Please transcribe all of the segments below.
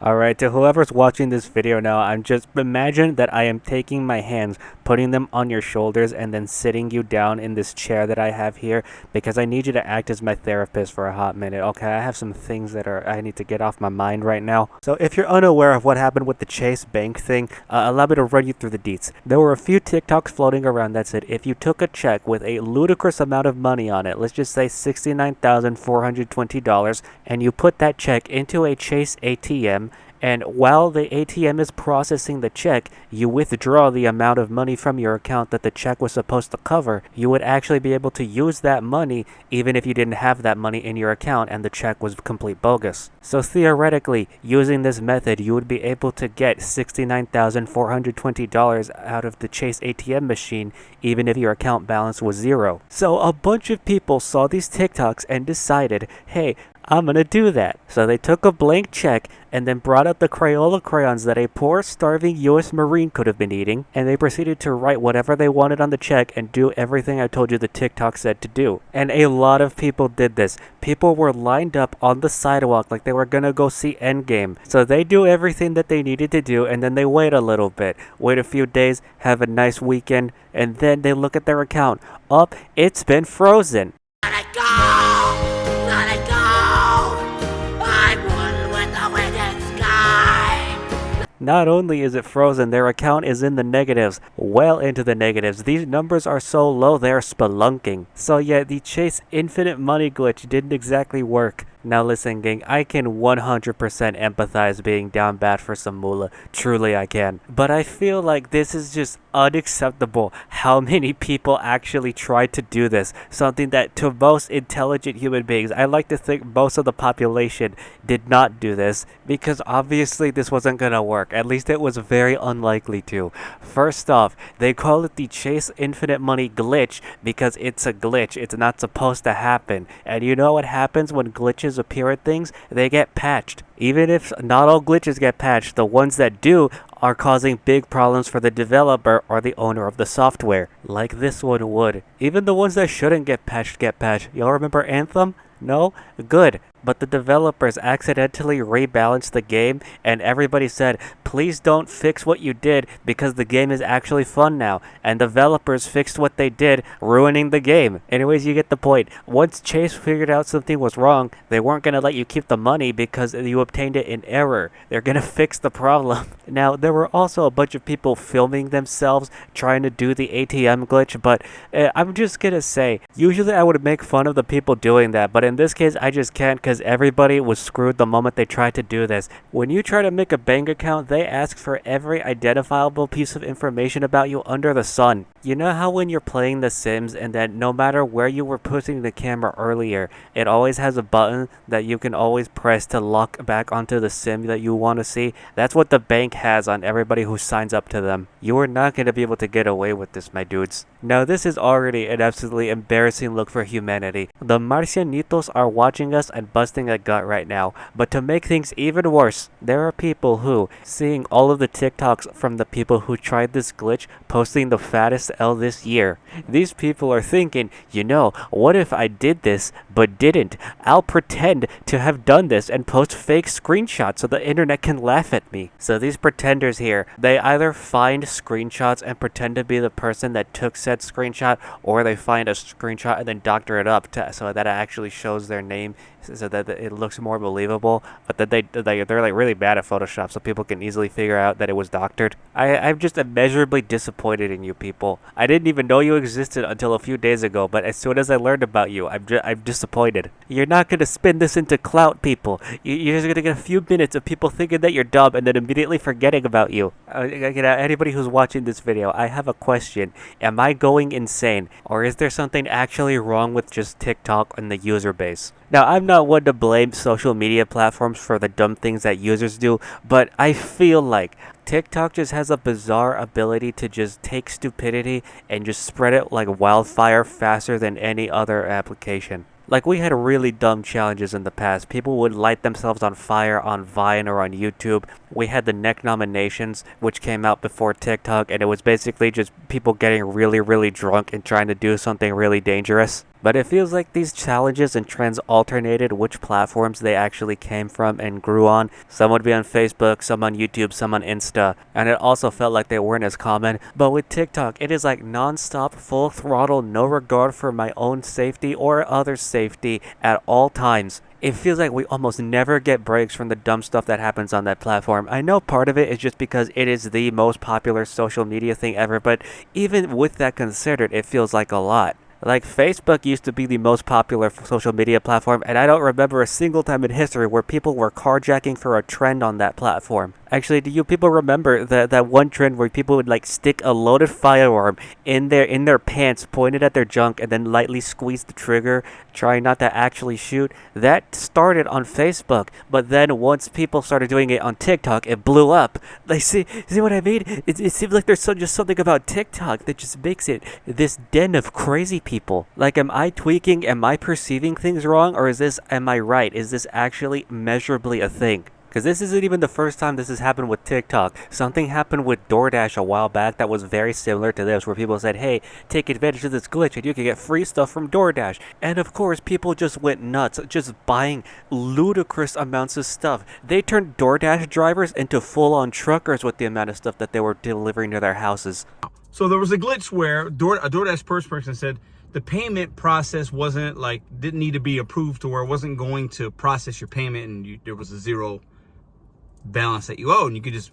Alright, to whoever's watching this video now, I'm just imagine that I am taking my hands, putting them on your shoulders, and then sitting you down in this chair that I have here because I need you to act as my therapist for a hot minute. Okay, I have some things that I need to get off my mind right now. So if you're unaware of what happened with the Chase Bank thing, allow me to run you through the deets. There were a few TikToks floating around that said if you took a check with a ludicrous amount of money on it, let's just say $69,420, and you put that check into a Chase ATM, and while the ATM is processing the check, you withdraw the amount of money from your account that the check was supposed to cover. You would actually be able to use that money even if you didn't have that money in your account and the check was complete bogus. So theoretically, using this method, you would be able to get $69,420 out of the Chase ATM machine even if your account balance was zero. So a bunch of people saw these TikToks and decided, hey, I'm gonna do that. So they took a blank check and then brought out the Crayola crayons that a poor, starving US Marine could have been eating, and they proceeded to write whatever they wanted on the check and do everything I told you the TikTok said to do. And a lot of people did this. People were lined up on the sidewalk like they were gonna go see Endgame. So they do everything that they needed to do, and then they wait a little bit. Wait a few days, have a nice weekend, and then they look at their account. It's been frozen. Let it go! Let it go! I'm one with the wind and sky! Not only is it frozen, their account is in the negatives, well into the negatives. These numbers are so low they are spelunking. So yeah, the Chase infinite money glitch didn't exactly work. Now listen, gang, I can 100% empathize being down bad for some moolah. Truly I can. But I feel like this is just unacceptable how many people actually tried to do this. Something that to most intelligent human beings, I like to think most of the population did not do this because obviously this wasn't gonna work. At least it was very unlikely to. First off, they call it the Chase Infinite Money glitch because it's a glitch. It's not supposed to happen. And you know what happens when glitches appear at things? They get patched. Even if not all glitches get patched, the ones that do are causing big problems for the developer or the owner of the software, like this one would. Even the ones that shouldn't get patched get patched. Y'all remember Anthem? No? Good. But the developers accidentally rebalanced the game, and everybody said, please don't fix what you did because the game is actually fun now. And developers fixed what they did, ruining the game. Anyways, you get the point. Once Chase figured out something was wrong, they weren't going to let you keep the money because you obtained it in error. They're going to fix the problem. Now, there were also a bunch of people filming themselves trying to do the ATM glitch, but I'm just going to say, usually I would make fun of the people doing that, but in this case, I just can't because everybody was screwed the moment they tried to do this. When you try to make a bank account, they ask for every identifiable piece of information about you under the sun. You know how when you're playing The Sims and then no matter where you were putting the camera earlier, it always has a button that you can always press to lock back onto the sim that you want to see? That's what the bank has on everybody who signs up to them. You are not going to be able to get away with this, my dudes. Now, this is already an absolutely embarrassing look for humanity. The Marcianitos are watching us and busting a gut right now. But to make things even worse, there are people who, seeing all of the TikToks from the people who tried this glitch, posting the fattest L this year. These people are thinking, you know, what if I did this but didn't? I'll pretend to have done this and post fake screenshots so the internet can laugh at me. So these pretenders here, they either find screenshots and pretend to be the person that took said screenshot, or they find a screenshot and then doctor it up so that it actually shows their name so that it looks more believable, but that they're like really bad at Photoshop so people can easily figure out that it was doctored. I'm just immeasurably disappointed in you people. I didn't even know you existed until a few days ago, but as soon as I learned about you, I'm disappointed. You're not gonna spin this into clout, people. You're just gonna get a few minutes of people thinking that you're dumb and then immediately forgetting about you. Anybody who's watching this video, I have a question. Am I going insane, or is there something actually wrong with just TikTok and the user base? Now, I'm not one to blame social media platforms for the dumb things that users do, but I feel like TikTok just has a bizarre ability to just take stupidity and just spread it like wildfire faster than any other application. Like, we had really dumb challenges in the past. People would light themselves on fire on Vine or on YouTube. We had the Neck nominations, which came out before TikTok, and it was basically just people getting really, really drunk and trying to do something really dangerous. But it feels like these challenges and trends alternated which platforms they actually came from and grew on. Some would be on Facebook, some on YouTube, some on Insta, and it also felt like they weren't as common. But with TikTok, it is like non-stop, full throttle, no regard for my own safety or others' safety at all times. It feels like we almost never get breaks from the dumb stuff that happens on that platform. I know part of it is just because it is the most popular social media thing ever, but even with that considered, it feels like a lot. Like, Facebook used to be the most popular social media platform, and I don't remember a single time in history where people were carjacking for a trend on that platform. Actually, do you people remember that one trend where people would like stick a loaded firearm in their pants, pointed at their junk, and then lightly squeeze the trigger, trying not to actually shoot? That started on Facebook, but then once people started doing it on TikTok, it blew up. Like, see what I mean? It seems like there's just something about TikTok that just makes it this den of crazy people. Like, am I tweaking? Am I perceiving things wrong? Or am I right? Is this actually measurably a thing? Because this isn't even the first time this has happened with TikTok. Something happened with DoorDash a while back that was very similar to this, where people said, hey, take advantage of this glitch and you can get free stuff from DoorDash. And of course, people just went nuts, just buying ludicrous amounts of stuff. They turned DoorDash drivers into full-on truckers with the amount of stuff that they were delivering to their houses. So there was a glitch where a DoorDash person said the payment process didn't need to be approved to where it wasn't going to process your payment, and there was a zero balance that you owe, and you could just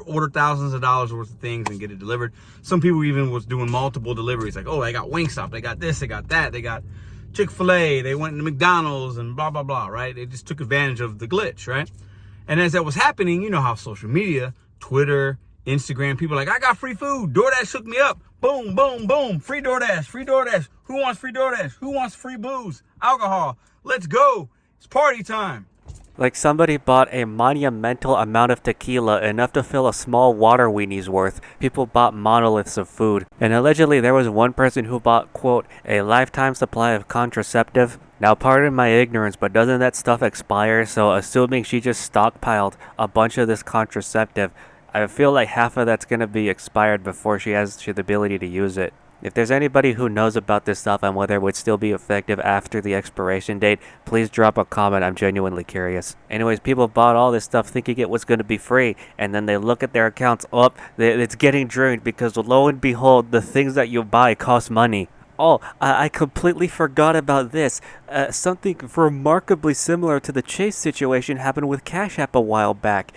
order thousands of dollars worth of things and get it delivered. Some people even was doing multiple deliveries, like, oh, they got Wingstop, they got this, they got that, they got Chick-fil-A, they went to McDonald's and blah blah blah, right? They just took advantage of the glitch, right? And as that was happening, you know how social media, Twitter, Instagram, people are like, I got free food, DoorDash hooked me up, boom boom boom, free DoorDash, who wants free DoorDash, who wants free booze, alcohol, let's go, it's party time. Like, somebody bought a monumental amount of tequila, enough to fill a small water weenie's worth. People bought monoliths of food. And allegedly there was one person who bought, quote, a lifetime supply of contraceptive. Now, pardon my ignorance, but doesn't that stuff expire? So assuming she just stockpiled a bunch of this contraceptive, I feel like half of that's going to be expired before she has the ability to use it. If there's anybody who knows about this stuff and whether it would still be effective after the expiration date, please drop a comment. I'm genuinely curious. Anyways, people bought all this stuff thinking it was going to be free, and then they look at their accounts, it's getting drained because lo and behold, the things that you buy cost money. Oh, I completely forgot about this. Something remarkably similar to the Chase situation happened with Cash App a while back.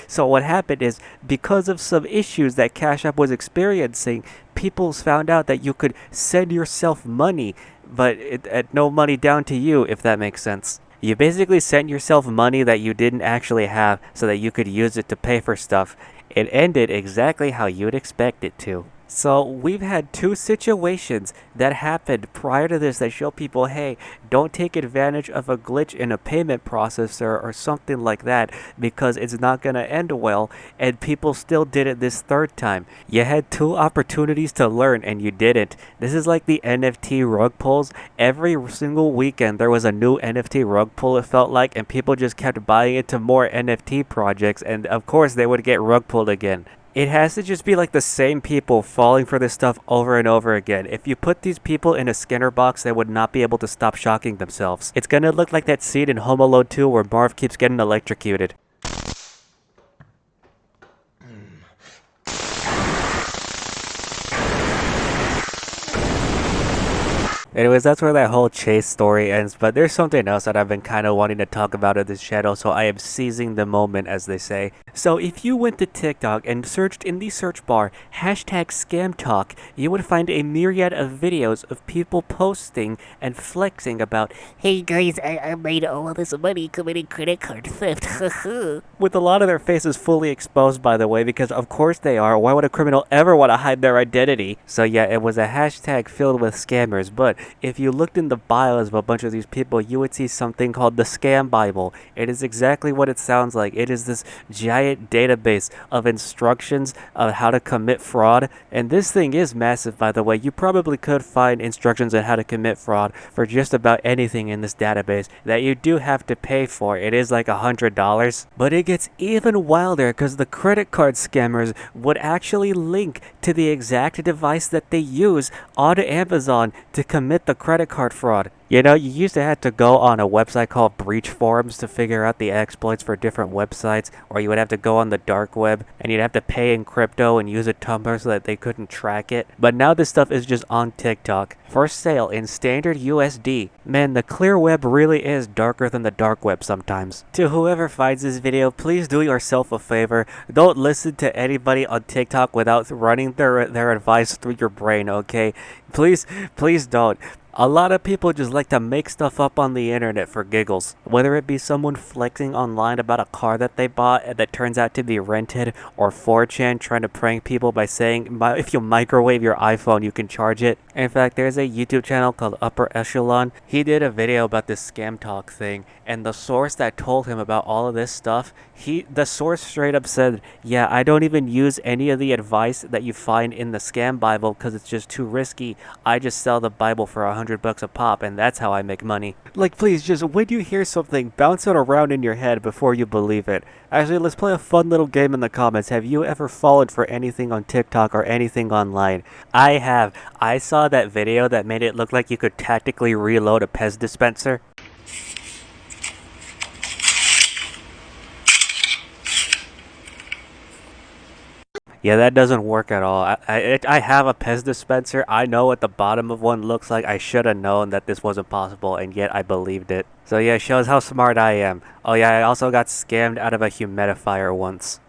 So what happened is, because of some issues that Cash App was experiencing, people found out that you could send yourself money, but at no money down to you, if that makes sense. You basically sent yourself money that you didn't actually have so that you could use it to pay for stuff. It ended exactly how you'd expect it to. So we've had two situations that happened prior to this that show people, hey, don't take advantage of a glitch in a payment processor or something like that, because it's not going to end well, and people still did it this third time. You had two opportunities to learn and you didn't. This is like the NFT rug pulls. Every single weekend there was a new NFT rug pull, it felt like, and people just kept buying into more NFT projects, and of course they would get rug pulled again. It has to just be like the same people falling for this stuff over and over again. If you put these people in a Skinner box, they would not be able to stop shocking themselves. It's gonna look like that scene in Home Alone 2 where Marv keeps getting electrocuted. Anyways, that's where that whole Chase story ends, but there's something else that I've been kind of wanting to talk about in this channel, so I am seizing the moment, as they say. So if you went to TikTok and searched in the search bar #ScamTok, you would find a myriad of videos of people posting and flexing about, Hey guys, I made all of this money committing credit card theft. with a lot of their faces fully exposed, by the way, because of course they are. Why would a criminal ever want to hide their identity? So yeah, it was a hashtag filled with scammers, but if you looked in the bios of a bunch of these people, you would see something called the Scam Bible. It is exactly what it sounds like. It is this giant database of instructions of how to commit fraud. And this thing is massive, by the way. You probably could find instructions on how to commit fraud for just about anything in this database that you do have to pay for. It is like $100. But it gets even wilder because the credit card scammers would actually link to the exact device that they use on Amazon to commit admit the credit card fraud. You know, you used to have to go on a website called Breach Forums to figure out the exploits for different websites, or you would have to go on the dark web and you'd have to pay in crypto and use a Tumblr so that they couldn't track it. But now this stuff is just on TikTok for sale in standard USD. Man, the clear web really is darker than the dark web sometimes. To whoever finds this video, please do yourself a favor. Don't listen to anybody on TikTok without running their advice through your brain, okay? Please don't. A lot of people just like to make stuff up on the internet for giggles. Whether it be someone flexing online about a car that they bought that turns out to be rented, or 4chan trying to prank people by saying if you microwave your iPhone you can charge it. In fact, there's a YouTube channel called Upper Echelon. He did a video about this ScamTok thing, and the source that told him about all of this stuff, the source straight up said, yeah, I don't even use any of the advice that you find in the scam Bible because it's just too risky. I just sell the Bible for $100 a pop, and that's how I make money. Like, please, just when you hear something, bounce it around in your head before you believe it. Actually, let's play a fun little game in the comments. Have you ever fallen for anything on TikTok or anything online? I have. I saw that video that made it look like you could tactically reload a Pez dispenser. Yeah, that doesn't work at all. I have a Pez dispenser. I know what the bottom of one looks like. I should have known that this wasn't possible, and yet I believed it. So yeah, it shows how smart I am. Oh yeah, I also got scammed out of a humidifier once.